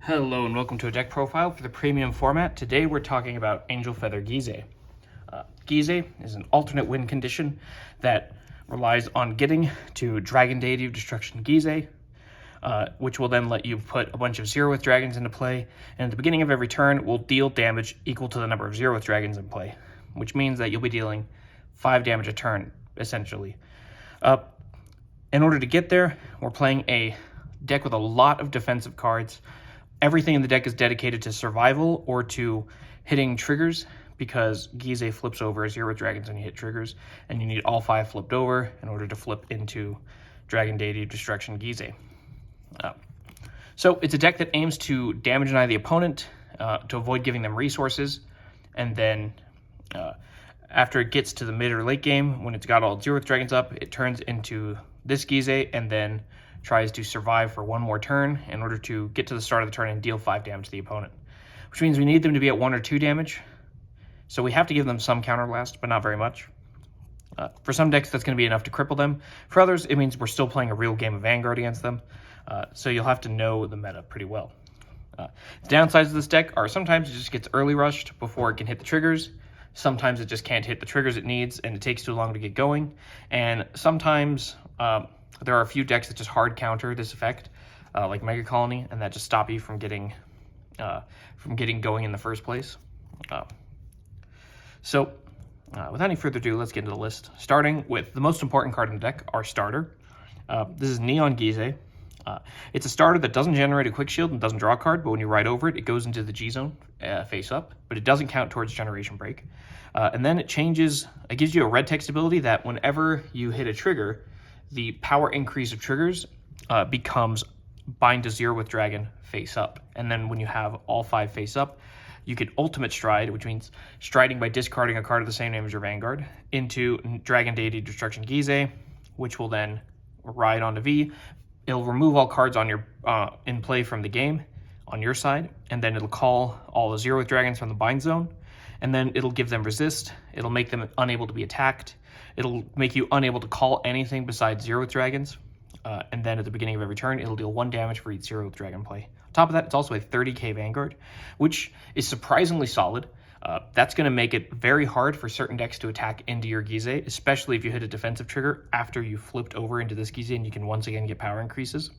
Hello and welcome to a deck profile for the premium format. Today we're talking about Angel Feather Gyze. Gyze is an alternate win condition that relies on getting to Dragon Deity of Destruction Gyze, which will then let you put a bunch of 0-with dragons into play, and at the beginning of every turn will deal damage equal to the number of 0-with dragons in play, which means that you'll be dealing 5 damage a turn, essentially. In order to get there, we're playing a deck with a lot of defensive cards. Everything in the deck is dedicated to survival or to hitting triggers, because Gyze flips over 0 dragons when you hit triggers, and you need all 5 flipped over in order to flip into Dragon Deity of Destruction Gyze. So it's a deck that aims to damage deny the opponent, to avoid giving them resources, and then after it gets to the mid or late game, when it's got all 0 dragons up, it turns into this Gyze and then tries to survive for one more turn in order to get to the start of the turn and deal 5 damage to the opponent, which means we need them to be at 1 or 2 damage. So we have to give them some counterblast, but not very much. For some decks, that's going to be enough to cripple them. For others, it means we're still playing a real game of Vanguard against them. So you'll have to know the meta pretty well. The downsides of this deck are sometimes it just gets early rushed before it can hit the triggers. Sometimes it just can't hit the triggers it needs and it takes too long to get going. And sometimes there are a few decks that just hard counter this effect, like Mega Colony, and that just stop you from getting going in the first place. So without any further ado, let's get into the list. Starting with the most important card in the deck, our starter. This is Neon Gyze. It's a starter that doesn't generate a quick shield and doesn't draw a card, but when you ride over it, it goes into the G zone face up, but it doesn't count towards generation break. And then it gives you a red text ability that whenever you hit a trigger, the power increase of triggers becomes bind to 0 with dragon face up. And then when you have all 5 face up, you can ultimate stride, which means striding by discarding a card of the same name as your Vanguard, into Dragon Deity Destruction Gyze, which will then ride onto V. It'll remove all cards on your in play from the game on your side, and then it'll call all the 0 with dragons from the bind zone, and then it'll give them resist. It'll make them unable to be attacked. It'll make you unable to call anything besides 0 with dragons, and then at the beginning of every turn, it'll deal 1 damage for each 0 with dragon play. On top of that, it's also a 30k Vanguard, which is surprisingly solid. That's going to make it very hard for certain decks to attack into your Gyze, especially if you hit a defensive trigger after you flipped over into this Gyze and you can once again get power increases.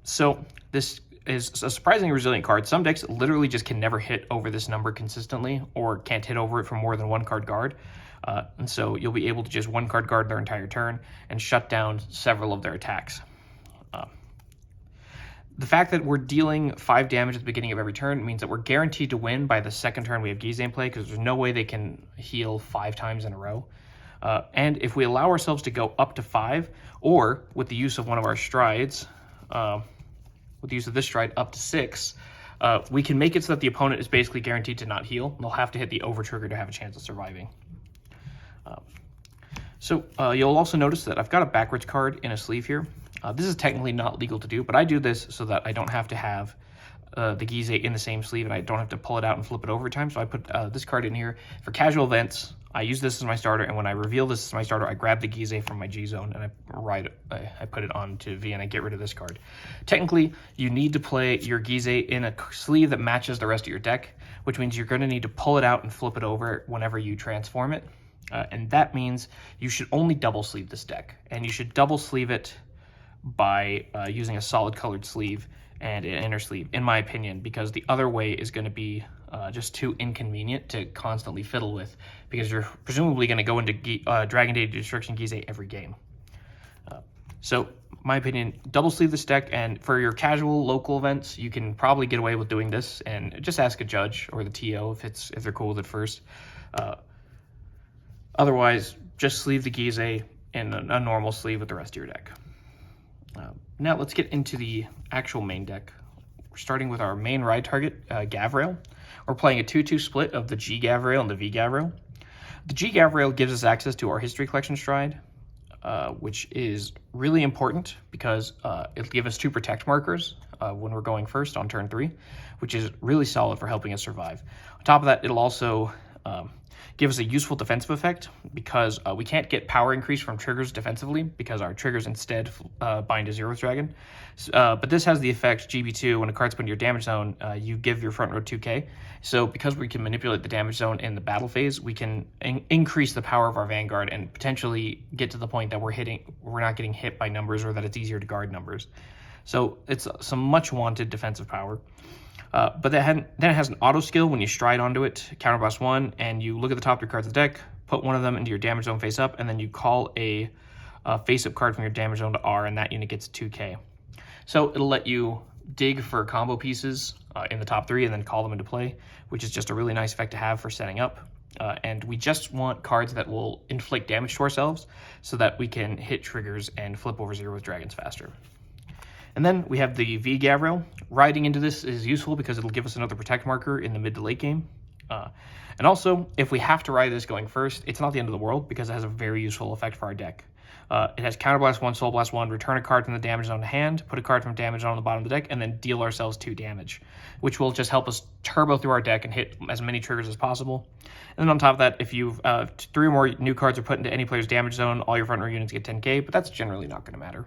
So this is a surprisingly resilient card. Some decks literally just can never hit over this number consistently or can't hit over it for more than 1 card guard. And so you'll be able to just 1 card guard their entire turn and shut down several of their attacks. The fact that we're dealing 5 damage at the beginning of every turn means that we're guaranteed to win by the second turn we have Gyze in play, because there's no way they can heal 5 times in a row. And if we allow ourselves to go up to 5, or with the use of one of our strides, with the use of this stride up to 6, we can make it so that the opponent is basically guaranteed to not heal. They'll have to hit the over trigger to have a chance of surviving. So you'll also notice that I've got a backwards card in a sleeve here. This is technically not legal to do, but I do this so that I don't have to have the Gyze in the same sleeve and I don't have to pull it out and flip it over time. So I put this card in here for casual events. I use this as my starter, and when I reveal this as my starter, I grab the Gyze from my G zone and I put it onto V and I get rid of this card. Technically, you need to play your Gyze in a sleeve that matches the rest of your deck, which means you're going to need to pull it out and flip it over whenever you transform it. And that means you should only double sleeve this deck, and you should double sleeve it by using a solid colored sleeve and an inner sleeve, in my opinion, because the other way is going to be just too inconvenient to constantly fiddle with, because you're presumably going to go into Dragon Deity Destruction Gyze every game. So, my opinion, double sleeve this deck, and for your casual local events, you can probably get away with doing this, and just ask a judge or the TO if they're cool with it first. Otherwise, just sleeve the Gyze in a normal sleeve with the rest of your deck. Now let's get into the actual main deck. We're starting with our main ride target, Gavrail. We're playing a 2-2 split of the G Gavrail and the V Gavrail. The G Gavrail gives us access to our History Collection Stride, which is really important because it'll give us 2 protect markers when we're going first on turn 3, which is really solid for helping us survive. On top of that, it'll also give us a useful defensive effect because we can't get power increase from triggers defensively because our triggers instead bind to Zeroth Dragon. But this has the effect GB2, when a card's put in your damage zone, you give your front row 2k. So because we can manipulate the damage zone in the battle phase, we can increase the power of our Vanguard and potentially get to the point that we're not getting hit by numbers, or that it's easier to guard numbers. So it's some much wanted defensive power. But then it has an auto skill when you stride onto it, counterblast 1, and you look at the top 3 cards of the deck, put one of them into your damage zone face up, and then you call a face-up card from your damage zone to R, and that unit gets 2k. So it'll let you dig for combo pieces in the top 3 and then call them into play, which is just a really nice effect to have for setting up. And we just want cards that will inflict damage to ourselves so that we can hit triggers and flip over Zeroth Dragons faster. And then we have the V Gavrail. Riding into this is useful because it'll give us another protect marker in the mid to late game. And also, if we have to ride this going first, it's not the end of the world because it has a very useful effect for our deck. It has Counterblast 1, Soul Blast 1, return a card from the damage zone to hand, put a card from damage zone on the bottom of the deck, and then deal ourselves 2 damage, which will just help us turbo through our deck and hit as many triggers as possible. And then on top of that, if you've 3 or more new cards are put into any player's damage zone, all your front row units get 10k, but that's generally not going to matter.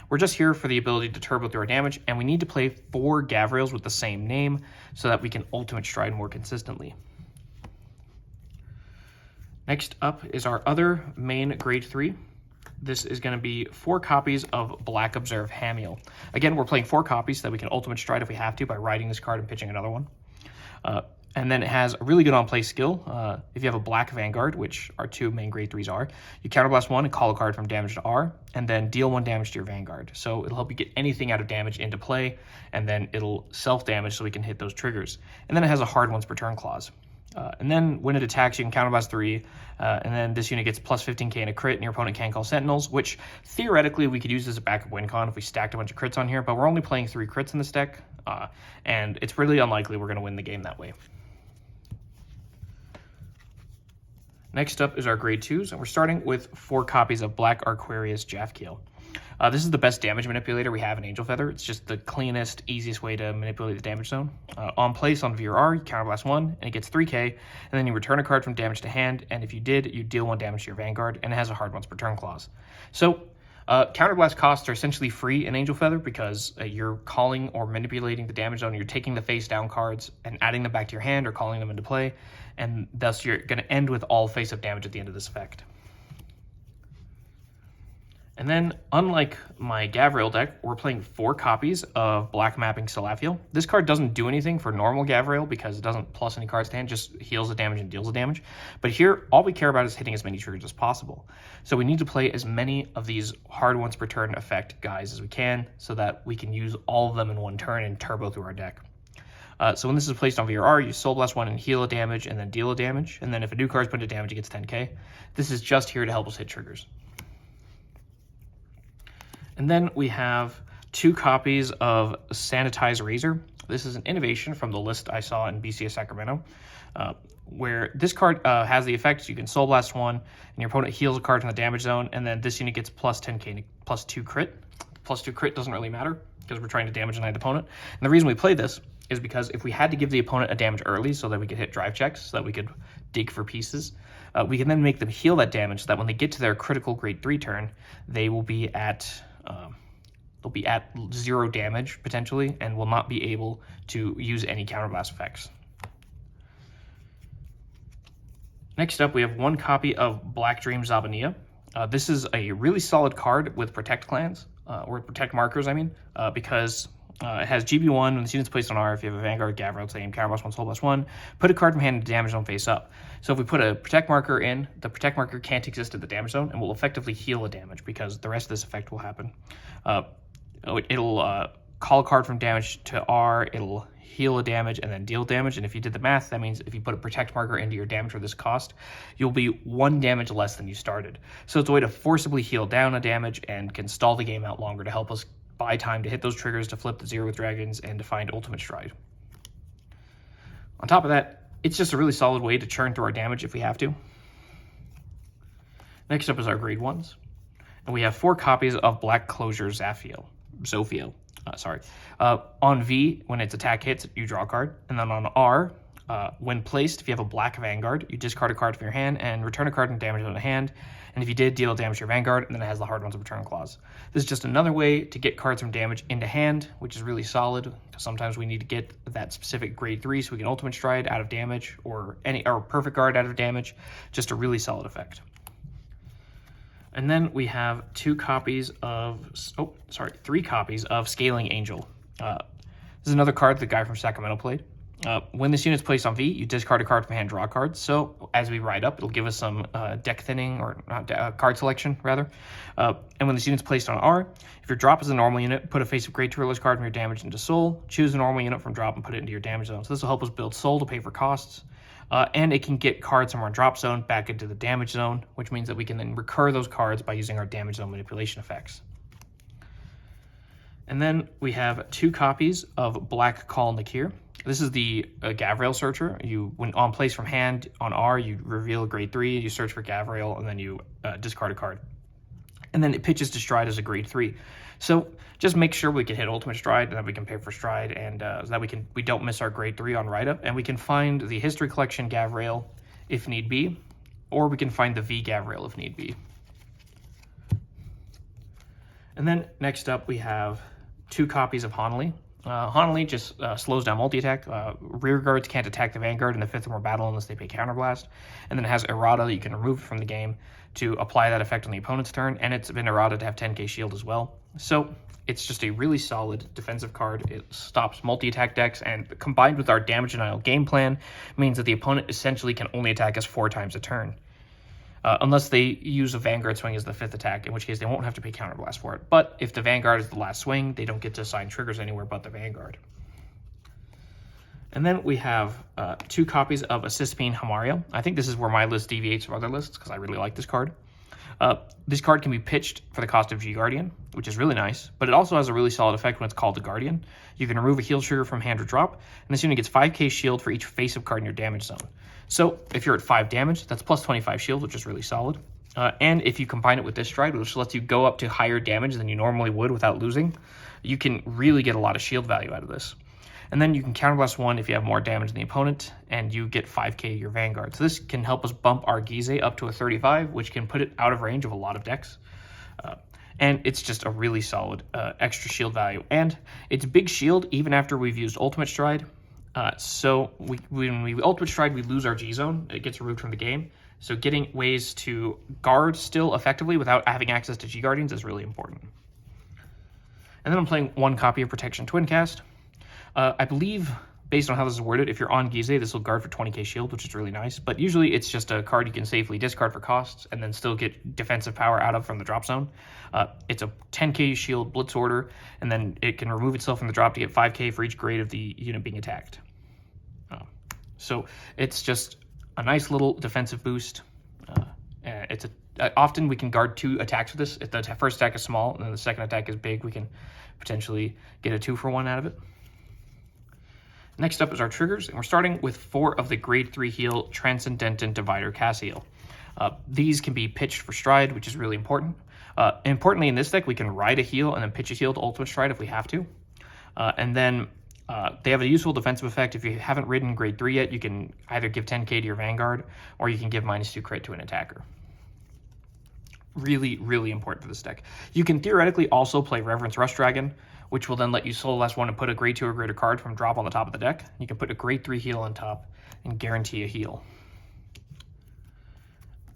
We're just here for the ability to turbo through our damage, and we need to play 4 Gavrails with the same name so that we can ultimate stride more consistently. Next up is our other main grade 3. This is going to be 4 copies of Black Observe Hamiel. Again, we're playing 4 copies so that we can ultimate stride if we have to by riding this card and pitching another one. And then it has a really good on-play skill. If you have a Black Vanguard, which our 2 main grade 3s are, you counterblast 1 and call a card from damage to R, and then deal 1 damage to your Vanguard. So it'll help you get anything out of damage into play, and then it'll self-damage so we can hit those triggers. And then it has a hard once per turn clause. And then when it attacks, you can counterblast 3, and then this unit gets plus 15k in a crit, and your opponent can call Sentinels, which theoretically we could use as a backup wincon if we stacked a bunch of crits on here, but we're only playing 3 crits in this deck, and it's really unlikely we're going to win the game that way. Next up is our grade 2s, and we're starting with 4 copies of Black Arquarius Jafkiel. This is the best damage manipulator we have in Angel Feather. It's just the cleanest, easiest way to manipulate the damage zone. On place on V or R, you counterblast 1, and it gets 3k, and then you return a card from damage to hand, and if you did, you deal 1 damage to your Vanguard, and it has a hard once per turn clause. So, counterblast costs are essentially free in Angel Feather because you're calling or manipulating the damage zone. You're taking the face down cards and adding them back to your hand or calling them into play, and thus you're going to end with all face-up damage at the end of this effect. And then, unlike my Gavrail deck, we're playing 4 copies of Black Mapping Salafiel. This card doesn't do anything for normal Gavrail because it doesn't plus any cards to hand, just heals the damage and deals the damage. But here, all we care about is hitting as many triggers as possible. So we need to play as many of these hard once per turn effect guys as we can so that we can use all of them in one turn and turbo through our deck. So when this is placed on V or R, you Soul Blast 1 and heal a damage and then deal a damage. And then if a new card is put into damage, it gets 10k. This is just here to help us hit triggers. And then we have 2 copies of Sanitize Razor. This is an innovation from the list I saw in BCS Sacramento, where this card has the effect you can Soul Blast 1, and your opponent heals a card from the damage zone, and then this unit gets plus 10k, plus 2 crit. Plus 2 crit doesn't really matter because we're trying to damage an opponent. And the reason we play this is because if we had to give the opponent a damage early so that we could hit drive checks, so that we could dig for pieces, we can then make them heal that damage so that when they get to their critical grade 3 turn, they will be at... they'll be at 0 damage, potentially, and will not be able to use any counterblast effects. Next up, we have 1 copy of Black Dream Zabania. This is a really solid card with Protect clans, or Protect markers, I mean, because it has GB1 when the unit's placed on R. If you have a Vanguard, Gavrail, same, counterblast 1, Soul Blast 1, put a card from hand into damage zone face up. So if we put a Protect marker in, the Protect marker can't exist at the damage zone and will effectively heal the damage because the rest of this effect will happen. It'll call a card from damage to R, it'll heal a damage and then deal damage, and if you did the math, that means if you put a Protect marker into your damage for this cost, you'll be 1 damage less than you started. So it's a way to forcibly heal down a damage and can stall the game out longer to help us buy time to hit those triggers, to flip the Zeroth Dragons, and to find ultimate stride. On top of that, it's just a really solid way to churn through our damage if we have to. Next up is our grade 1s. And we have 4 copies of Black Closure Zophiel. On V, when its attack hits, you draw a card. And then on R, When placed, if you have a black Vanguard, you discard a card from your hand and return a card and damage it on the hand. And if you did, deal damage to your Vanguard, and then it has the hard ones of return clause. This is just another way to get cards from damage into hand, which is really solid, because sometimes we need to get that specific grade 3 so we can Ultimate Stride out of damage, or Perfect Guard out of damage. Just a really solid effect. And then we have three copies of Scaling Angel. This is another card the guy from Sacramento played. When this unit's placed on V, you discard a card from hand, draw cards. So as we ride up, it'll give us some deck thinning, or not, card selection, rather. And when this unit's placed on R, if your drop is a normal unit, put a face of Great Twirler's card from your damage into Soul, choose a normal unit from drop and put it into your damage zone. So this will help us build Soul to pay for costs. And it can get cards from our drop zone back into the damage zone, which means that we can then recur those cards by using our damage zone manipulation effects. And then we have 2 copies of Black Call Nakir. This is the Gavrail Searcher. When on place from hand on R, you reveal a grade 3, you search for Gavrail, and then you discard a card. And then it pitches to Stride as a grade 3. So just make sure we can hit Ultimate Stride, and that we can pay for Stride, and so that we don't miss our grade 3 on write-up, and we can find the History Collection Gavrail if need be, or we can find the V Gavrail if need be. And then next up we have 2 copies of Honolly. Honolly just slows down multi-attack. Rear guards can't attack the Vanguard in the 5th or more battle unless they pay Counterblast. And then it has errata that you can remove from the game to apply that effect on the opponent's turn. And it's been errata to have 10k shield as well. So it's just a really solid defensive card. It stops multi-attack decks, and combined with our damage denial game plan means that the opponent essentially can only attack us 4 times a turn. Unless they use a Vanguard swing as the 5th attack, in which case they won't have to pay Counterblast for it. But if the Vanguard is the last swing, they don't get to assign triggers anywhere but the Vanguard. And then we have 2 copies of Asispine Hamario. I think this is where my list deviates from other lists, because I really like this card. This card can be pitched for the cost of G-Guardian, which is really nice, but it also has a really solid effect when it's called to Guardian. You can remove a heal trigger from hand or drop, and this unit gets 5k shield for each face-up card in your damage zone. So if you're at 5 damage, that's plus 25 shield, which is really solid. And if you combine it with this Stride, which lets you go up to higher damage than you normally would without losing, you can really get a lot of shield value out of this. And then you can Counterblast 1 if you have more damage than the opponent, and you get 5k your Vanguard. So this can help us bump our Gyze up to a 35, which can put it out of range of a lot of decks. And it's just a really solid extra shield value. And it's big shield even after we've used Ultimate Stride. So when we Ultimate Stride, we lose our G-Zone. It gets removed from the game. So getting ways to guard still effectively without having access to G-Guardians is really important. And then I'm playing 1 copy of Protection Twincast. I believe, based on how this is worded, if you're on Gyze, this will guard for 20k shield, which is really nice. But usually it's just a card you can safely discard for costs and then still get defensive power out of from the drop zone. It's a 10k shield Blitz Order, and then it can remove itself from the drop to get 5k for each grade of the unit being attacked. So it's just a nice little defensive boost. Often we can guard 2 attacks with this. If the first attack is small and then the second attack is big, we can potentially get a 2-for-1 out of it. Next up is our triggers, and we're starting with 4 of the grade 3 heal Transcendentant Divider Cassiel. These can be pitched for Stride, which is really important. Importantly, in this deck, we can ride a heal and then pitch a heal to Ultimate Stride if we have to. And then they have a useful defensive effect. If you haven't ridden grade 3 yet, you can either give 10k to your Vanguard, or you can give -2 crit to an attacker. Really, really important for this deck. You can theoretically also play Reverence Rush Dragon, which will then let you solo last 1 and put a grade 2 or greater card from drop on the top of the deck. You can put a grade 3 heal on top and guarantee a heal.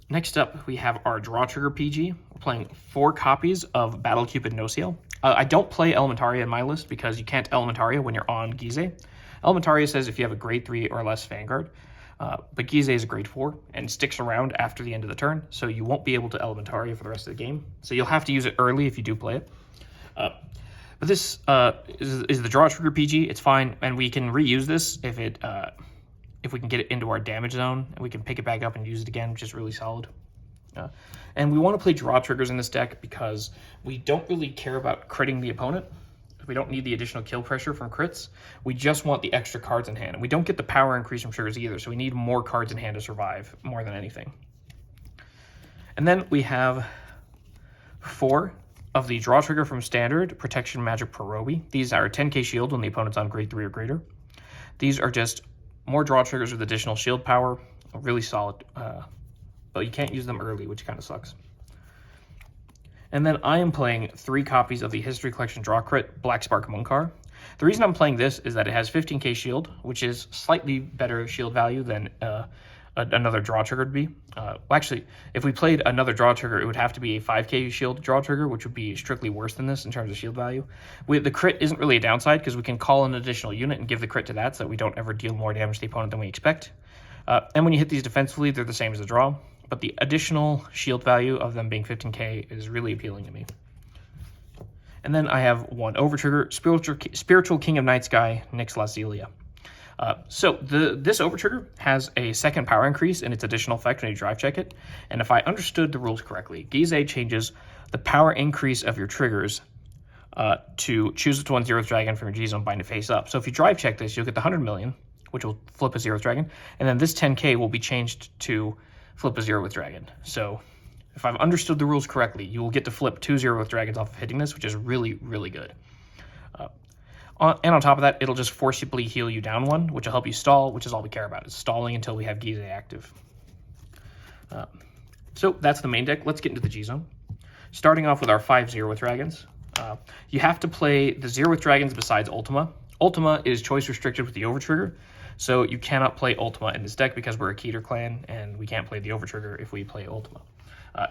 Next up, we have our Draw Trigger PG. We're playing 4 copies of Battle Cupid No Seal. I don't play Elementaria in my list because you can't Elementaria when you're on Gyze. Elementaria says if you have a grade 3 or less Vanguard, but Gyze is a grade 4 and sticks around after the end of the turn, so you won't be able to Elementaria for the rest of the game. So you'll have to use it early if you do play it. But this is the Draw Trigger PG. It's fine, and we can reuse this if we can get it into our damage zone, and we can pick it back up and use it again, which is really solid. And we want to play Draw Triggers in this deck because we don't really care about critting the opponent. We don't need the additional kill pressure from crits. We just want the extra cards in hand. And we don't get the power increase from triggers either, so we need more cards in hand to survive more than anything. And then we have 4 of the Draw Trigger from Standard, Protection Magic Perobi. These are 10k shield when the opponent's on grade 3 or greater. These are just more draw triggers with additional shield power, really solid, but you can't use them early, which kind of sucks. And then I am playing 3 copies of the History Collection Draw Crit Black Spark Munkar. The reason I'm playing this is that it has 15k shield, which is slightly better shield value than another draw trigger would be. Well, actually, if we played another draw trigger, it would have to be a 5k shield draw trigger, which would be strictly worse than this in terms of shield value. The crit isn't really a downside because we can call an additional unit and give the crit to that so that we don't ever deal more damage to the opponent than we expect. And when you hit these defensively, they're the same as the draw, but the additional shield value of them being 15k is really appealing to me. And then I have 1 overtrigger, Spiritual King of Night Sky, Nyx Lazelia. So this overtrigger has a second power increase in its additional effect when you drive check it. And if I understood the rules correctly, Gyze changes the power increase of your triggers to choose to 1 zeroth dragon from your G zone, bind it face up. So if you drive check this, you'll get the 100 million, which will flip a 0th dragon. And then this 10k will be changed to flip a 0th dragon. So if I've understood the rules correctly, you will get to flip 2 0th dragons off of hitting this, which is really, really good. And on top of that, it'll just forcibly heal you down 1, which will help you stall, which is all we care about, is stalling until we have Gyze active. So that's the main deck. Let's get into the G-Zone. Starting off with our 5 0th dragons. You have to play the 0th dragons besides Ultima. Ultima is choice restricted with the Overtrigger, so you cannot play Ultima in this deck because we're a Keter clan, and we can't play the Overtrigger if we play Ultima.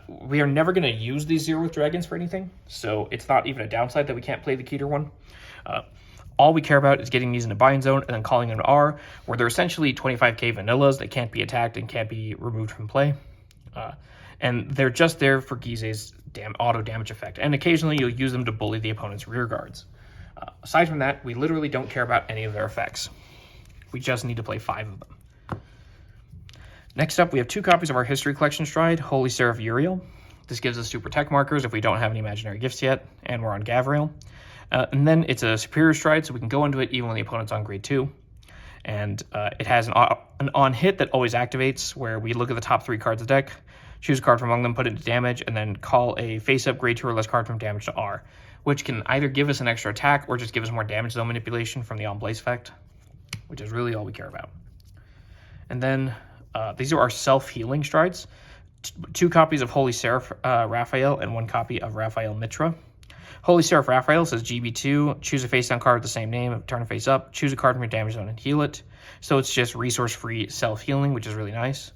We are never going to use these 0th dragons for anything, so it's not even a downside that we can't play the Keter one. All we care about is getting these into bind zone and then calling them R, where they're essentially 25k vanillas that can't be attacked and can't be removed from play. And they're just there for Gyze's auto damage effect, and occasionally you'll use them to bully the opponent's rear guards. Aside from that, we literally don't care about any of their effects. We just need to play 5 of them. Next up, we have 2 copies of our History Collection Stride, Holy Seraph Uriel. This gives us super tech markers if we don't have any imaginary gifts yet, and we're on Gavrail. And then it's a superior stride, so we can go into it even when the opponent's on grade 2. And it has an on hit that always activates, where we look at the top 3 cards of the deck, choose a card from among them, put it into damage, and then call a face-up grade 2 or less card from damage to R, which can either give us an extra attack or just give us more damage zone manipulation from the on-blaze effect, which is really all we care about. And then these are our self-healing strides. 2 copies of Holy Seraph Raphael and 1 copy of Raphael Mitra. Holy Seraph Raphael says GB2, choose a face-down card with the same name, turn it face up, choose a card from your damage zone and heal it. So it's just resource-free self-healing, which is really nice.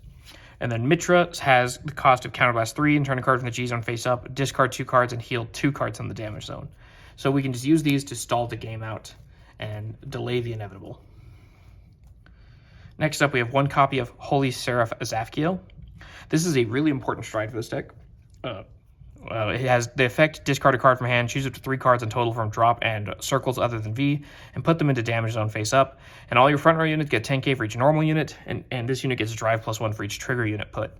And then Mitra has the cost of Counterblast 3 and turn a card from the G zone face up, discard 2 cards and heal 2 cards on the damage zone. So we can just use these to stall the game out and delay the inevitable. Next up, we have 1 copy of Holy Seraph Azafkiel. This is a really important stride for this deck. It has the effect, discard a card from hand, choose up to 3 cards in total from drop and circles other than V, and put them into damage zone face up. And all your front row units get 10k for each normal unit, and this unit gets drive +1 for each trigger unit put.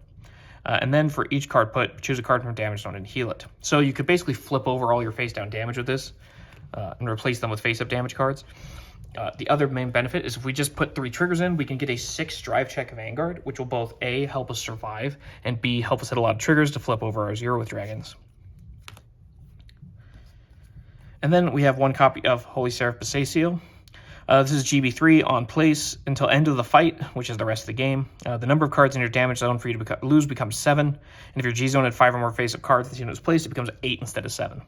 And then for each card put, choose a card from damage zone and heal it. So you could basically flip over all your face down damage with this and replace them with face up damage cards. The other main benefit is if we just put 3 triggers in, we can get a 6 drive check Vanguard, which will both A, help us survive, and B, help us hit a lot of triggers to flip over our 0th dragons. And then we have 1 copy of Holy Seraph Basasio. This is GB3 on place until end of the fight, which is the rest of the game. The number of cards in your damage zone for you to lose becomes 7, and if your G zone had 5 or more face-up cards this unit is placed, it becomes 8 instead of 7.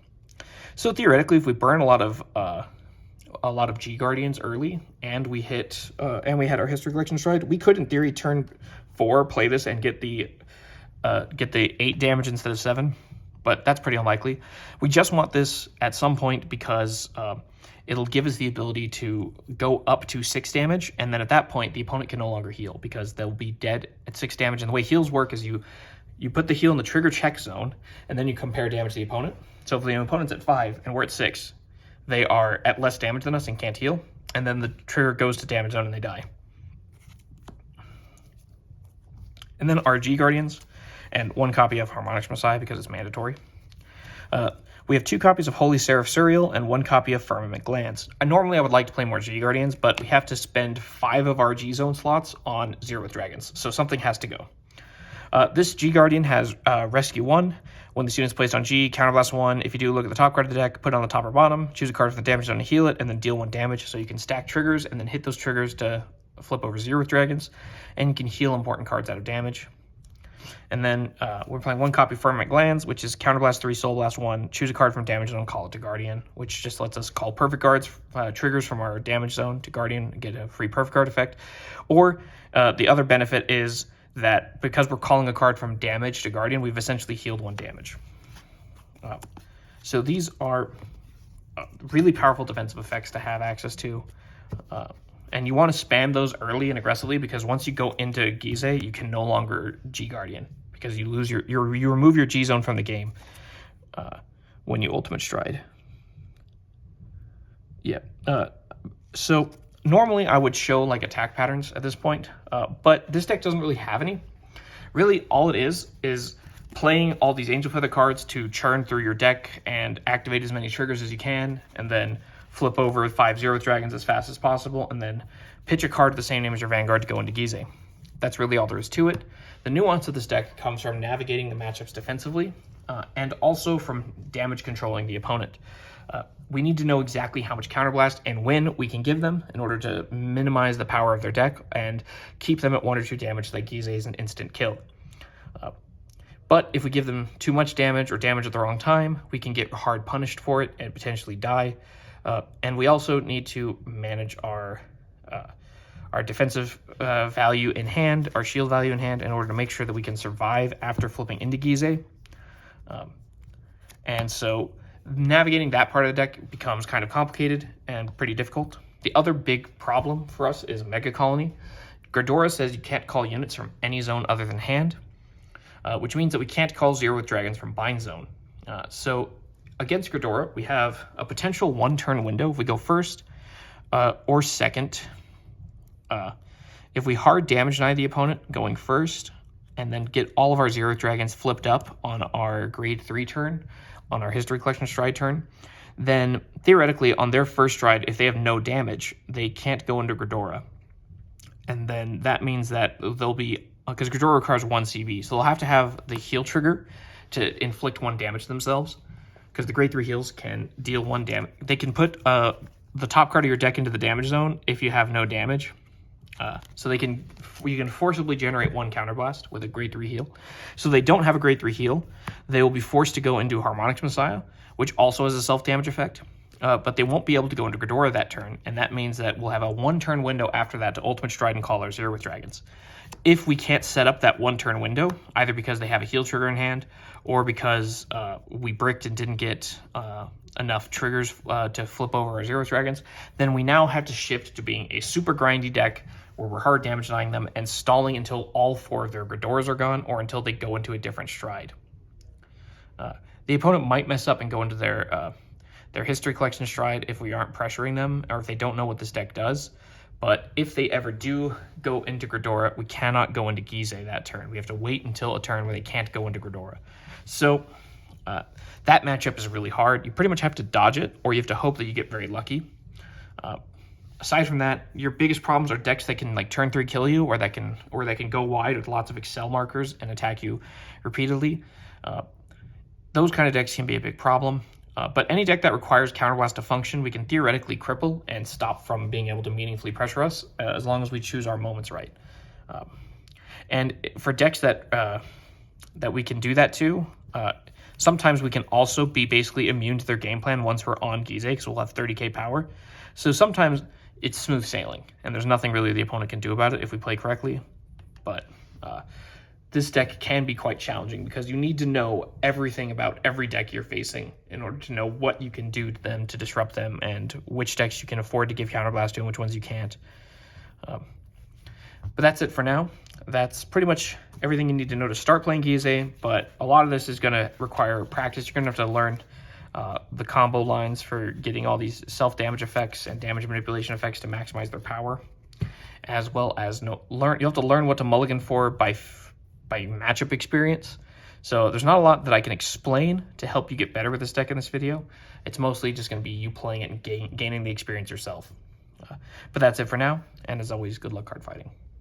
So theoretically, if we burn a lot of G Guardians early, and we had our History Collection Stride, we could, in theory, turn 4, play this, and get the 8 damage instead of 7. But that's pretty unlikely. We just want this at some point because it'll give us the ability to go up to 6 damage, and then at that point, the opponent can no longer heal because they'll be dead at 6 damage. And the way heals work is you put the heal in the trigger check zone, and then you compare damage to the opponent. So if the opponent's at 5 and we're at 6, they are at less damage than us and can't heal, and then the trigger goes to damage zone and they die. And then our G Guardians, and 1 copy of Harmonics Messiah because it's mandatory. We have 2 copies of Holy Seraph Suriel and 1 copy of Firmament Glance. Normally I would like to play more G Guardians, but we have to spend 5 of our G Zone slots on 0th dragons, so something has to go. This G Guardian has Rescue 1. When this unit is placed on G, Counterblast 1. If you do, look at the top card of the deck, put it on the top or bottom, choose a card from the damage zone to heal it, and then deal 1 damage. So you can stack triggers and then hit those triggers to flip over 0 with dragons, and you can heal important cards out of damage. And then we're playing 1 copy Firmament Glands, which is Counterblast 3, Soul Blast 1, choose a card from damage zone, call it to Guardian, which just lets us call perfect cards, triggers from our damage zone to Guardian, and get a free perfect card effect. Or the other benefit is that because we're calling a card from damage to Guardian, we've essentially healed 1 damage. So these are really powerful defensive effects to have access to. And you want to spam those early and aggressively, because once you go into Gyze, you can no longer G Guardian, because you lose you remove your G zone from the game when you Ultimate Stride. Yeah. So normally I would show like attack patterns at this point, but this deck doesn't really have any. Really, all it is playing all these Angel Feather cards to churn through your deck and activate as many triggers as you can, and then flip over 5/0 with dragons as fast as possible, and then pitch a card the same name as your Vanguard to go into Gyze. That's really all there is to it. The nuance of this deck comes from navigating the matchups defensively, and also from damage controlling the opponent. We need to know exactly how much Counterblast and when we can give them in order to minimize the power of their deck and keep them at 1 or 2 damage so that Gyze is an instant kill. But if we give them too much damage or damage at the wrong time, we can get hard punished for it and potentially die. And we also need to manage our defensive value in hand, our shield value in hand, in order to make sure that we can survive after flipping into Gyze. And so navigating that part of the deck becomes kind of complicated and pretty difficult. The other big problem for us is Mega Colony. Gridora says you can't call units from any zone other than hand, which means that we can't call 0 with dragons from bind zone. So against Gridora, we have a potential 1-turn window if we go first or second. If we hard damage deny the opponent going first and then get all of our 0 dragons flipped up on our grade 3 turn, on our History Collection Stride turn, then theoretically on their first stride, if they have no damage, they can't go into Gridora. And then that means that they'll be, because Gridora requires 1 CB, so they'll have to have the heal trigger to inflict 1 damage to themselves, because the grade 3 heals can deal 1 damage. They can put the top card of your deck into the damage zone if you have no damage. So you can forcibly generate 1 Counterblast with a grade 3 heal. So they don't have a grade 3 heal. They will be forced to go into Harmonics Messiah, which also has a self-damage effect. But they won't be able to go into Gridora that turn, and that means that we'll have a 1-turn window after that to Ultimate Stride and call our 0 with dragons. If we can't set up that 1-turn window, either because they have a heal trigger in hand, or because we bricked and didn't get enough triggers to flip over our 0 with dragons, then we now have to shift to being a super grindy deck where we're hard damage denying them and stalling until all 4 of their Gridoras are gone, or until they go into a different stride. The opponent might mess up and go into their History Collection Stride if we aren't pressuring them, or if they don't know what this deck does. But if they ever do go into Gridora, we cannot go into Gyze that turn. We have to wait until a turn where they can't go into Gridora. So that matchup is really hard. You pretty much have to dodge it, or you have to hope that you get very lucky. Aside from that, your biggest problems are decks that can like turn 3 kill you, or that can go wide with lots of Excel markers and attack you repeatedly. Those kind of decks can be a big problem. But any deck that requires Counterblast to function, we can theoretically cripple and stop from being able to meaningfully pressure us, as long as we choose our moments right. And for decks that we can do that to, sometimes we can also be basically immune to their game plan once we're on Gyze, because we'll have 30k power. So sometimes it's smooth sailing, and there's nothing really the opponent can do about it if we play correctly. But this deck can be quite challenging, because you need to know everything about every deck you're facing in order to know what you can do to them to disrupt them, and which decks you can afford to give Counterblast to and which ones you can't. But that's it for now. That's pretty much everything you need to know to start playing Gyze, but a lot of this is going to require practice. You're going to have to learn the combo lines for getting all these self-damage effects and damage manipulation effects to maximize their power, as well as you'll have to learn what to mulligan for by matchup experience. So there's not a lot that I can explain to help you get better with this deck in this video. It's mostly just going to be you playing it and gaining the experience yourself. But that's it for now, and as always, good luck card fighting.